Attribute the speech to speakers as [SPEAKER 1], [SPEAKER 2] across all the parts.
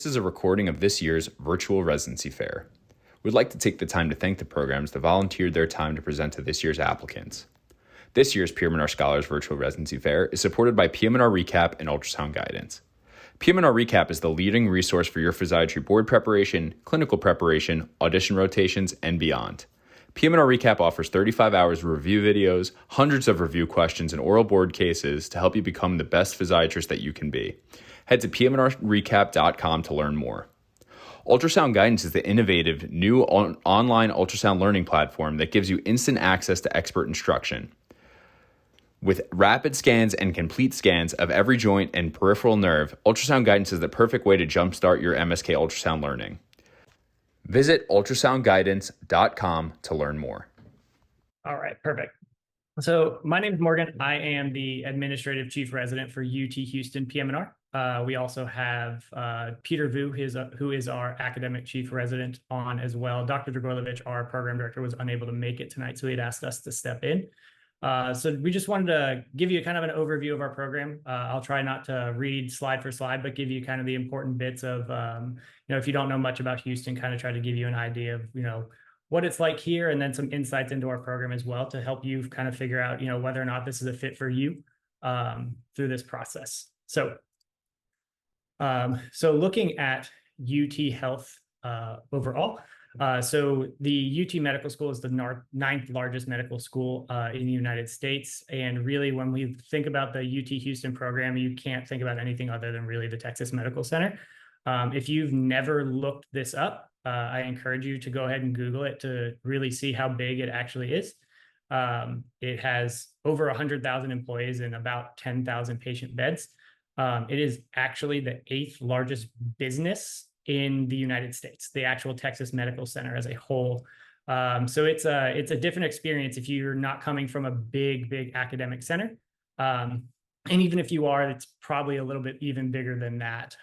[SPEAKER 1] This is a recording of this year's Virtual Residency Fair. We'd like to take the time to thank the programs that volunteered their time to present to this year's applicants. This year's PM&R Scholars Virtual Residency Fair is supported by PM&R Recap and Ultrasound Guidance. PM&R Recap is the leading resource for your physiatry board preparation, clinical preparation, audition rotations, and beyond. PM&R Recap offers 35 hours of review videos, hundreds of review questions, and oral board cases to help you become the best physiatrist that you can be. Head to pmnrrecap.com to learn more. Ultrasound Guidance is the innovative new online ultrasound learning platform that gives you instant access to expert instruction. With rapid scans and complete scans of every joint and peripheral nerve, Ultrasound Guidance is the perfect way to jumpstart your MSK ultrasound learning. Visit ultrasoundguidance.com to learn more.
[SPEAKER 2] All right, perfect. So my name is Morgan. I am the Administrative Chief Resident for UT Houston PM&R. We also have Peter Vu, who is our Academic Chief Resident on as well. Dr. Dragojevich, our Program Director, was unable to make it tonight, so he had asked us to step in. So we just wanted to give you kind of an overview of our program. I'll try not to read slide for slide, but give you kind of the important bits of, if you don't know much about Houston, kind of try to give you an idea of, what it's like here, and then some insights into our program as well to help you kind of figure out, whether or not this is a fit for you through this process. So looking at UT Health overall, so the UT Medical School is the ninth largest medical school in the United States. And really, when we think about the UT Houston program, you can't think about anything other than really the Texas Medical Center. If you've never looked this up, I encourage you to go ahead and Google it to really see how big it actually is. It has over 100,000 employees and about 10,000 patient beds. It is actually the 8th largest business in the United States, the actual Texas Medical Center as a whole. So it's a different experience if you're not coming from a big academic center. And even if you are, it's probably a little bit even bigger than that.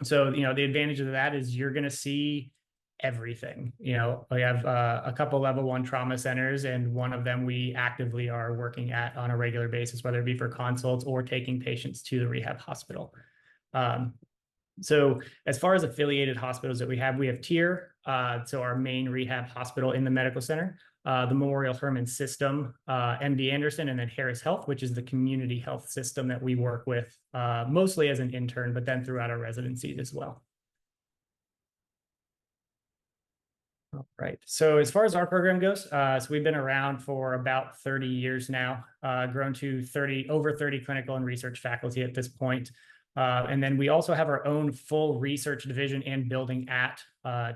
[SPEAKER 2] So, the advantage of that is you're going to see everything. We have a couple level 1 trauma centers, and one of them we actively are working at on a regular basis, whether it be for consults or taking patients to the rehab hospital. So as far as affiliated hospitals that we have TIER, so our main rehab hospital in the medical center, the Memorial Hermann System, MD Anderson, and then Harris Health, which is the community health system that we work with mostly as an intern, but then throughout our residencies as well. All right. So as far as our program goes, so we've been around for about 30 years now, grown to over 30 clinical and research faculty at this point. And then we also have our own full research division and building at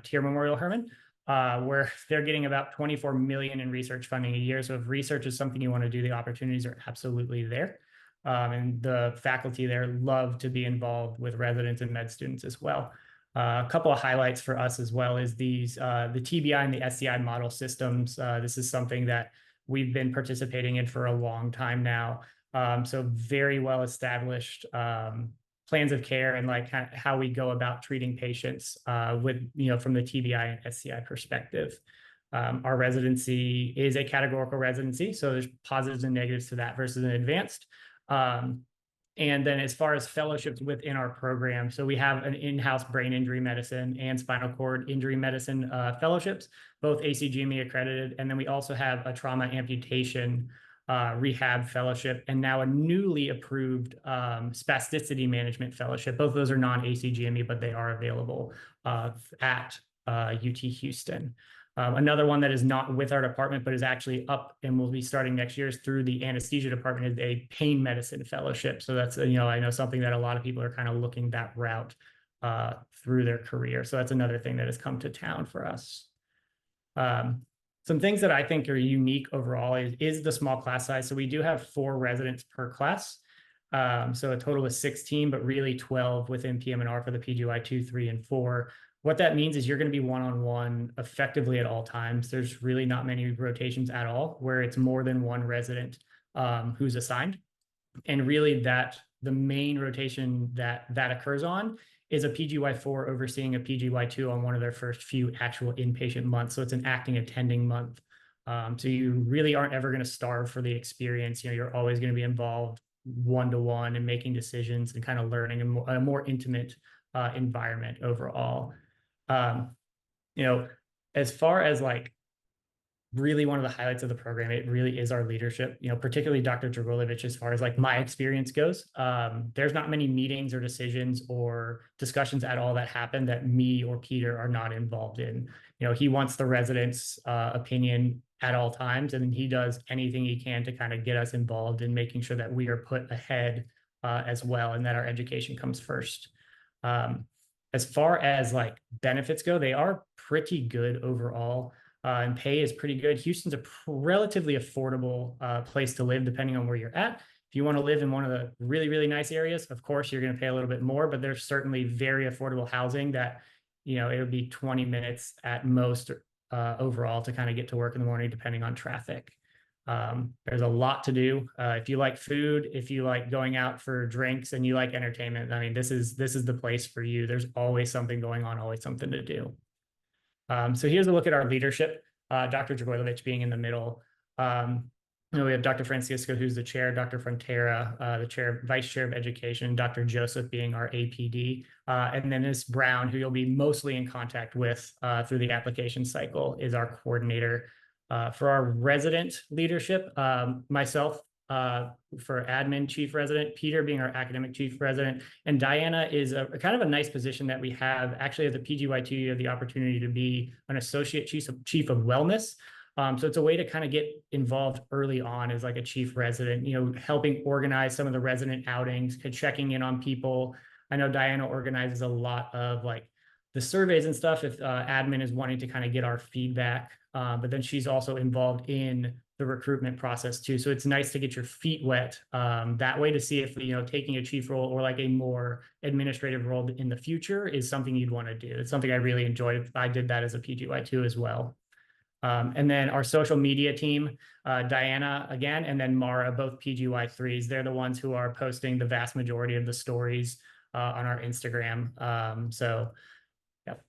[SPEAKER 2] TIER Memorial Hermann, where they're getting about $24 million in research funding a year. So if research is something you want to do, the opportunities are absolutely there. And the faculty there love to be involved with residents and med students as well. A couple of highlights for us as well is the TBI and the SCI model systems. This is something that we've been participating in for a long time now. So very well established plans of care and like how we go about treating patients with, from the TBI and SCI perspective. Our residency is a categorical residency, so there's positives and negatives to that versus an advanced. And then as far as fellowships within our program, so we have an in-house brain injury medicine and spinal cord injury medicine fellowships, both ACGME accredited. And then we also have a trauma amputation rehab fellowship, and now a newly approved spasticity management fellowship. Both of those are non-ACGME, but they are available at UT Houston. Another one that is not with our department, but is actually up and will be starting next year is through the anesthesia department, is a pain medicine fellowship. So that's, I know something that a lot of people are kind of looking that route through their career. So that's another thing that has come to town for us. Some things that I think are unique overall is the small class size. So we do have 4 residents per class. So a total of 16, but really 12 within PM&R for the PGY 2, 3, and 4. What that means is you're going to be one-on-one effectively at all times. There's really not many rotations at all where it's more than one resident who's assigned. And really the main rotation that occurs on is a PGY4 overseeing a PGY2 on one of their first few actual inpatient months. So it's an acting attending month. So you really aren't ever going to starve for the experience. You're always going to be involved one-to-one and making decisions and kind of learning a more intimate environment overall. You know, as far as like really one of the highlights of the program, it really is our leadership, you know, particularly Dr. Dragolovich, as far as like my experience goes. There's not many meetings or decisions or discussions at all that happen that me or Peter are not involved in. You know, he wants the residents' opinion at all times, and he does anything he can to kind of get us involved in making sure that we are put ahead as well, and that our education comes first. As far as like benefits go, they are pretty good overall. And pay is pretty good. Houston's a relatively affordable place to live, depending on where you're at. If you want to live in one of the really, really nice areas, of course, you're going to pay a little bit more, but there's certainly very affordable housing that, you know, it would be 20 minutes at most overall to kind of get to work in the morning, depending on traffic. There's a lot to do. If you like food, if you like going out for drinks, and you like entertainment, I mean, this is the place for you. There's always something going on, always something to do. So here's a look at our leadership, Dr. Dragolovich being in the middle. You know, we have Dr. Francisco, who's the chair, Dr. Frontera, the chair, vice chair of education, Dr. Joseph being our APD, and then Ms. Brown, who you'll be mostly in contact with through the application cycle, is our coordinator. For our resident leadership, myself, for admin chief resident, Peter being our academic chief resident, and Diana is a kind of a nice position that we have. Actually, as a PGY2, you have the opportunity to be an associate chief of wellness. So it's a way to kind of get involved early on as like a chief resident, you know, helping organize some of the resident outings, checking in on people. I know Diana organizes a lot of like the surveys and stuff if admin is wanting to kind of get our feedback, but then she's also involved in the recruitment process too. So it's nice to get your feet wet that way to see if, you know, taking a chief role or like a more administrative role in the future is something you'd want to do. It's something I really enjoyed. I did that as a PGY2 as well. And then our social media team, Diana again, and then Mara, both PGY3s. They're the ones who are posting the vast majority of the stories on our Instagram. So, yep.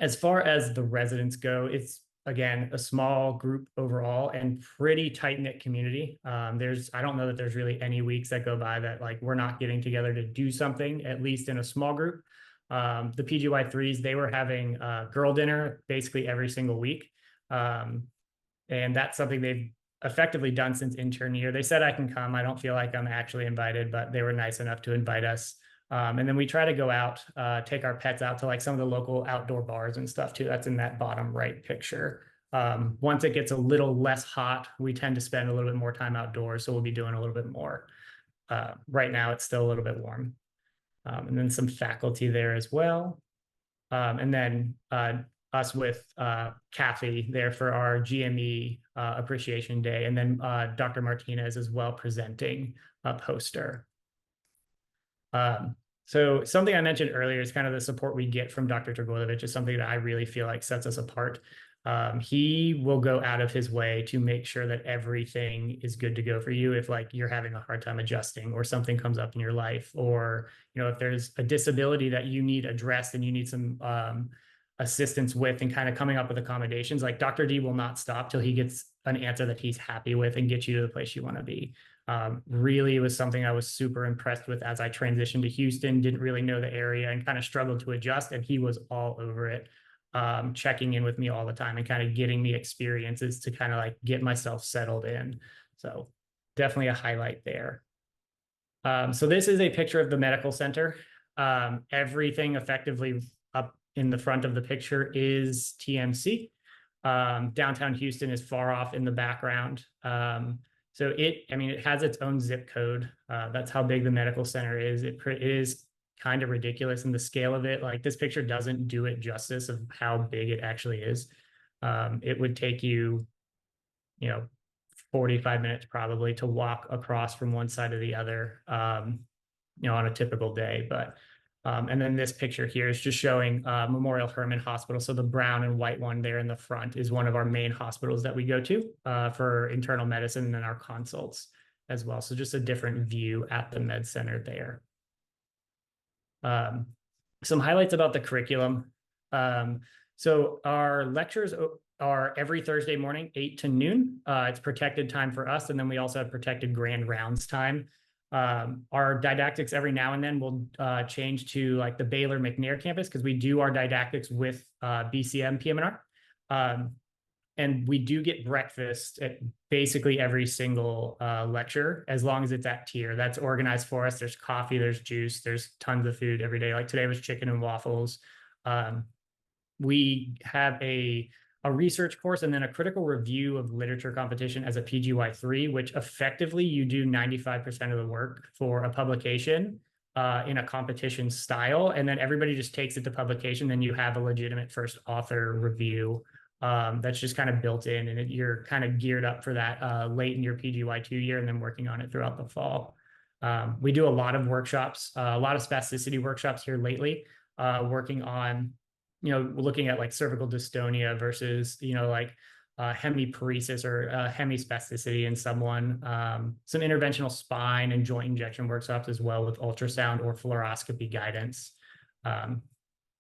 [SPEAKER 2] As far as the residents go, it's again a small group overall and pretty tight-knit community. I don't know that there's really any weeks that go by that like we're not getting together to do something, at least in a small group. The PGY3s, they were having girl dinner basically every single week. And that's something they've effectively done since intern year. They said I can come. I don't feel like I'm actually invited, but they were nice enough to invite us. And then we try to go out, take our pets out to like some of the local outdoor bars and stuff too. That's in that bottom right picture. Once it gets a little less hot, we tend to spend a little bit more time outdoors. So we'll be doing a little bit more. Right now, it's still a little bit warm. And then some faculty there as well. And then us with Kathy there for our GME Appreciation Day. And then Dr. Martinez as well presenting a poster. So something I mentioned earlier is kind of the support we get from Dr. Dragolovich is something that I really feel like sets us apart. He will go out of his way to make sure that everything is good to go for you if like you're having a hard time adjusting or something comes up in your life, or, you know, if there's a disability that you need addressed and you need some assistance with and kind of coming up with accommodations, like Dr. D will not stop till he gets an answer that he's happy with and get you to the place you want to be. Really was something I was super impressed with as I transitioned to Houston, didn't really know the area and kind of struggled to adjust, and he was all over it. Checking in with me all the time and kind of getting me experiences to kind of like get myself settled in. So definitely a highlight there. So this is a picture of the medical center. Everything effectively up in the front of the picture is TMC. Downtown Houston is far off in the background. So it has its own zip code. That's how big the medical center is. It is kind of ridiculous in the scale of it. Like this picture doesn't do it justice of how big it actually is. It would take you, 45 minutes probably to walk across from one side to the other, on a typical day. But and then this picture here is just showing Memorial Hermann Hospital. So the brown and white one there in the front is one of our main hospitals that we go to for internal medicine, and then our consults as well. So just a different view at the med center there. Some highlights about the curriculum. So our lectures are every Thursday morning, 8 to noon. It's protected time for us. And then we also have protected grand rounds time. Our didactics every now and then will change to like the Baylor McNair campus because we do our didactics with BCM PM&R. And we do get breakfast at basically every single lecture, as long as it's at tier. That's organized for us. There's coffee, there's juice, there's tons of food every day. Like today was chicken and waffles. We have a research course and then a critical review of literature competition as a PGY3, which effectively you do 95% of the work for a publication in a competition style. And then everybody just takes it to publication. Then you have a legitimate first author review that's just kind of built in, and you're kind of geared up for that late in your PGY2 year and then working on it throughout the fall. We do a lot of workshops, a lot of spasticity workshops here lately, working on, looking at like cervical dystonia versus, like hemiparesis or hemispasticity in someone, some interventional spine and joint injection workshops as well with ultrasound or fluoroscopy guidance. And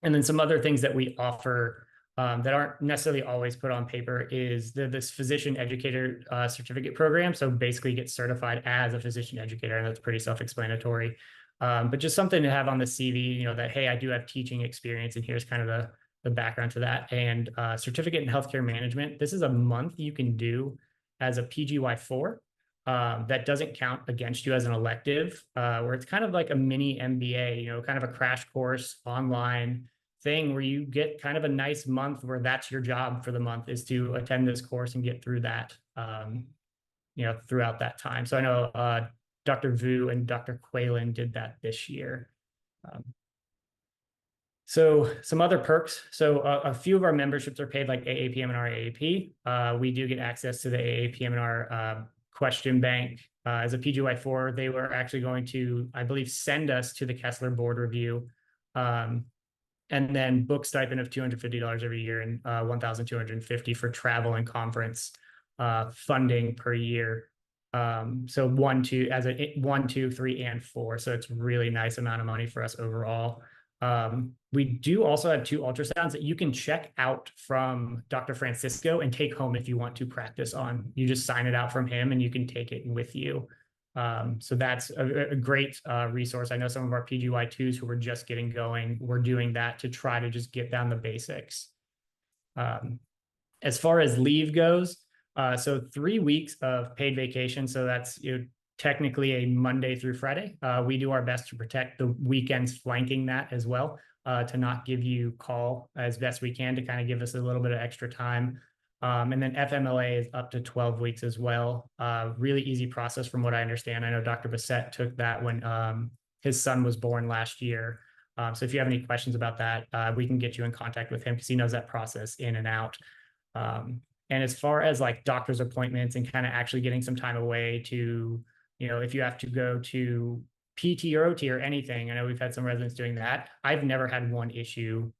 [SPEAKER 2] then some other things that we offer that aren't necessarily always put on paper is this physician educator certificate program. So basically get certified as a physician educator, and that's pretty self-explanatory. But just something to have on the CV, that, hey, I do have teaching experience, and here's kind of the background to that. And certificate in healthcare management, this is a month you can do as a PGY4. That doesn't count against you as an elective, where it's kind of like a mini MBA, kind of a crash course online thing where you get kind of a nice month where that's your job for the month, is to attend this course and get through that, throughout that time. So I know Dr. Vu and Dr. Quaylen did that this year. So some other perks. So a few of our memberships are paid, like AAPM&R AAP. We do get access to the AAPM&R question bank. As a PGY4, they were actually going to, I believe, send us to the Kessler board review. And then book stipend of $250 every year and $1,250 for travel and conference funding per year. So 1, 2, 3, and 4. So it's really nice amount of money for us overall. We do also have 2 ultrasounds that you can check out from Dr. Francisco and take home if you want to practice on. You just sign it out from him and you can take it with you. So that's a great resource. I know some of our PGY2s who were just getting going were doing that to try to just get down the basics. As far as leave goes, so 3 weeks of paid vacation. So that's technically a Monday through Friday. We do our best to protect the weekends flanking that as well, to not give you call as best we can, to kind of give us a little bit of extra time. And then FMLA is up to 12 weeks as well. Really easy process from what I understand. I know Dr. Bassett took that when his son was born last year. So if you have any questions about that, we can get you in contact with him because he knows that process in and out. And as far as like doctor's appointments and kind of actually getting some time away to, if you have to go to PT or OT or anything, I know we've had some residents doing that. I've never had one issue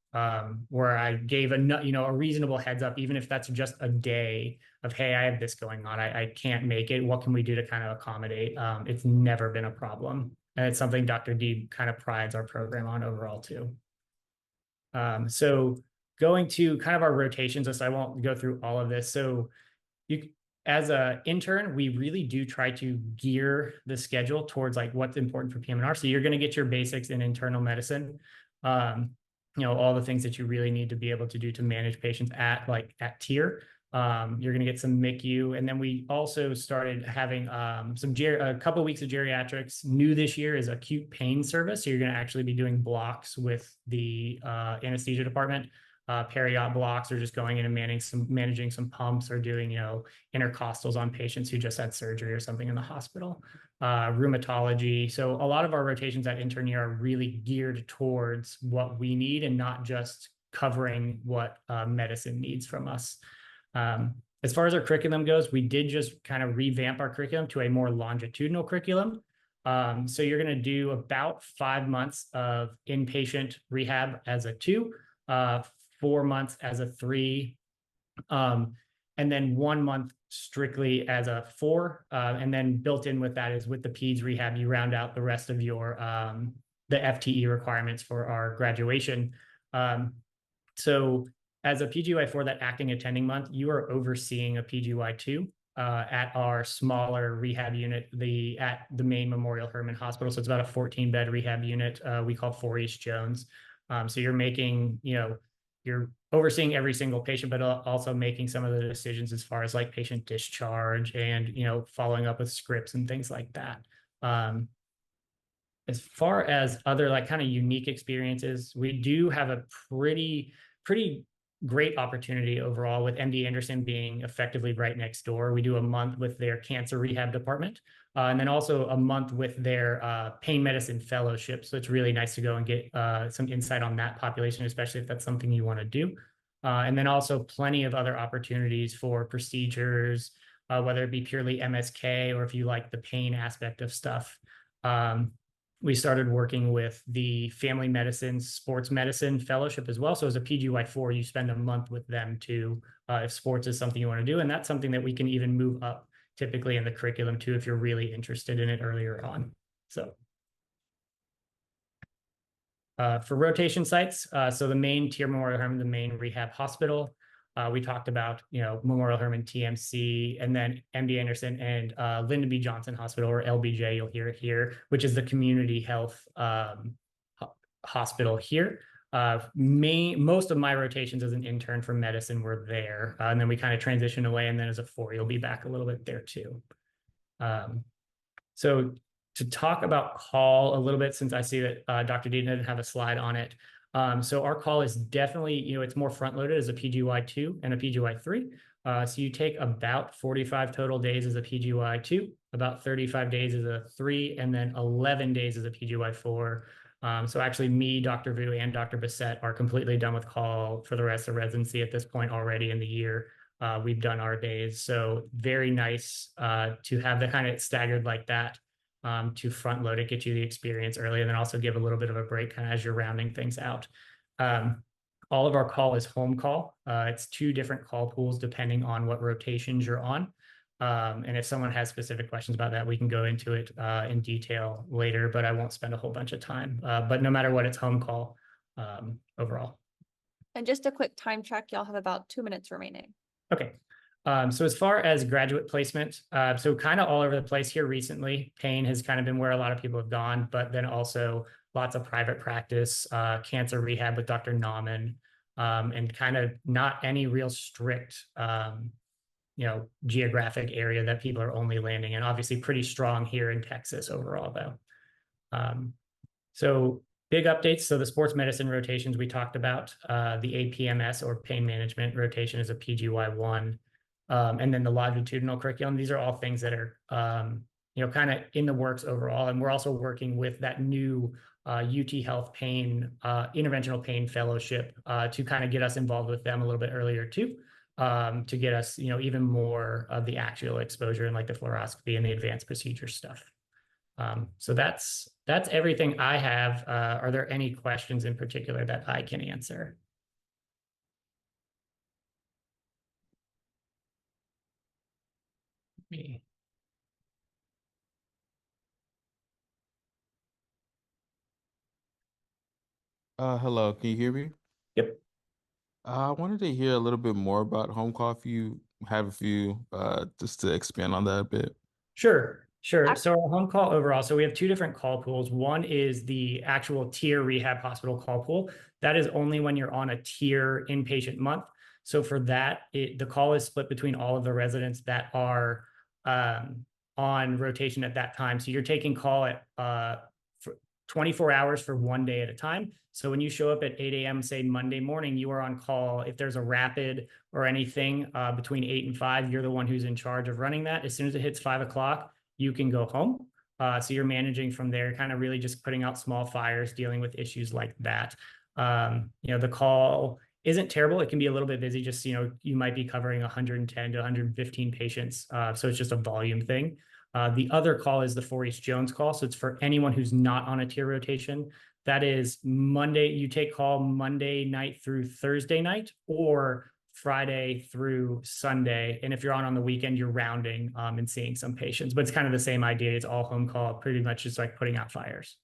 [SPEAKER 2] where I gave a reasonable heads up, even if that's just a day of, hey, I have this going on, I can't make it. What can we do to kind of accommodate? It's never been a problem. And it's something Dr. Deeb kind of prides our program on overall too. So going to kind of our rotations list, I won't go through all of this. So as an intern, we really do try to gear the schedule towards like what's important for PM&R. So you're going to get your basics in internal medicine. All the things that you really need to be able to do to manage patients at tier. You're going to get some MICU. And then we also started having a couple of weeks of geriatrics. New this year is acute pain service. So you're going to actually be doing blocks with the anesthesia department, periop blocks, or just going in and managing some pumps, or doing, intercostals on patients who just had surgery or something in the hospital. Rheumatology. So a lot of our rotations at intern year are really geared towards what we need and not just covering what medicine needs from us. As far as our curriculum goes, we did just kind of revamp our curriculum to a more longitudinal curriculum. So you're going to do about 5 months of inpatient rehab as a 2, 4 months as a 3, and then 1 month strictly as a 4. And then built in with that is with the peds rehab, you round out the rest of your the FTE requirements for our graduation. So as a PGY4, that acting attending month, you are overseeing a PGY2. at our smaller rehab unit, at the main Memorial Hermann Hospital. So it's about a 14-bed rehab unit we call 4 East Jones. So you're making, you're overseeing every single patient, but also making some of the decisions as far as like patient discharge and, following up with scripts and things like that. As far as other like kind of unique experiences, we do have a pretty great opportunity overall with MD Anderson being effectively right next door. We do a month with their cancer rehab department, and then also a month with their pain medicine fellowship. So it's really nice to go and get some insight on that population, especially if that's something you want to do. And then also plenty of other opportunities for procedures, whether it be purely MSK or if you like the pain aspect of stuff. We started working with the Family Medicine, Sports Medicine Fellowship as well. So as a PGY4, you spend a month with them too, if sports is something you want to do. And that's something that we can even move up typically in the curriculum too, if you're really interested in it earlier on. So for rotation sites, so the main tier Memorial Hermann, the main rehab hospital, we talked about, Memorial Hermann TMC, and then MD Anderson and Lyndon B. Johnson Hospital, or LBJ, you'll hear it here, which is the community health hospital here. Most of my rotations as an intern for medicine were there, and then we kind of transitioned away, and then as a 4, you'll be back a little bit there too. So to talk about call a little bit, since I see that Dr. Dean didn't have a slide on it. So our call is definitely, it's more front loaded as a PGY2 and a PGY3. So you take about 45 total days as a PGY2, about 35 days as a 3, and then 11 days as a PGY4. So actually me, Dr. Vu, and Dr. Bissett are completely done with call for the rest of residency at this point already in the year. We've done our days. So very nice to have the kind of staggered like that. To front load it, get you the experience early, and then also give a little bit of a break kind of as you're rounding things out. All of our call is home call. It's 2 different call pools depending on what rotations you're on. And if someone has specific questions about that, we can go into it in detail later, but I won't spend a whole bunch of time. But no matter what, it's home call overall.
[SPEAKER 3] And just a quick time check, y'all have about 2 minutes remaining.
[SPEAKER 2] Okay. So as far as graduate placement, so kind of all over the place here recently, pain has kind of been where a lot of people have gone, but then also lots of private practice, cancer rehab with Dr. Nauman, and kind of not any real strict, geographic area that people are only landing in. Obviously pretty strong here in Texas overall though. So big updates. So the sports medicine rotations we talked about, the APMS or pain management rotation is a PGY1. And then the longitudinal curriculum, these are all things that are, kind of in the works overall. And we're also working with that new UTHealth pain, interventional pain fellowship to kind of get us involved with them a little bit earlier too, to get us, even more of the actual exposure and like the fluoroscopy and the advanced procedure stuff. So that's everything I have. Are there any questions in particular that I can answer? Me.
[SPEAKER 4] Hello, can you hear me?
[SPEAKER 2] Yep.
[SPEAKER 4] I wanted to hear a little bit more about home call if you have a few, just to expand on that a bit.
[SPEAKER 2] Sure. So our home call overall, so we have 2 different call pools. One is the actual tier rehab hospital call pool. That is only when you're on a tier inpatient month. So for that, the call is split between all of the residents that are on rotation at that time. So you're taking call at for 24 hours for 1 day at a time. So when you show up at 8 a.m., say Monday morning, you are on call. If there's a rapid or anything between 8 and 5, you're the one who's in charge of running that. As soon as it hits 5 o'clock, you can go home. So you're managing from there, kind of really just putting out small fires, dealing with issues like that. The call isn't terrible. It can be a little bit busy. Just, you might be covering 110 to 115 patients. So it's just a volume thing. The other call is the 4 East Jones call. So it's for anyone who's not on a tier rotation. That is Monday. You take call Monday night through Thursday night, or Friday through Sunday. And if you're on the weekend, you're rounding and seeing some patients. But it's kind of the same idea. It's all home call, pretty much just like putting out fires.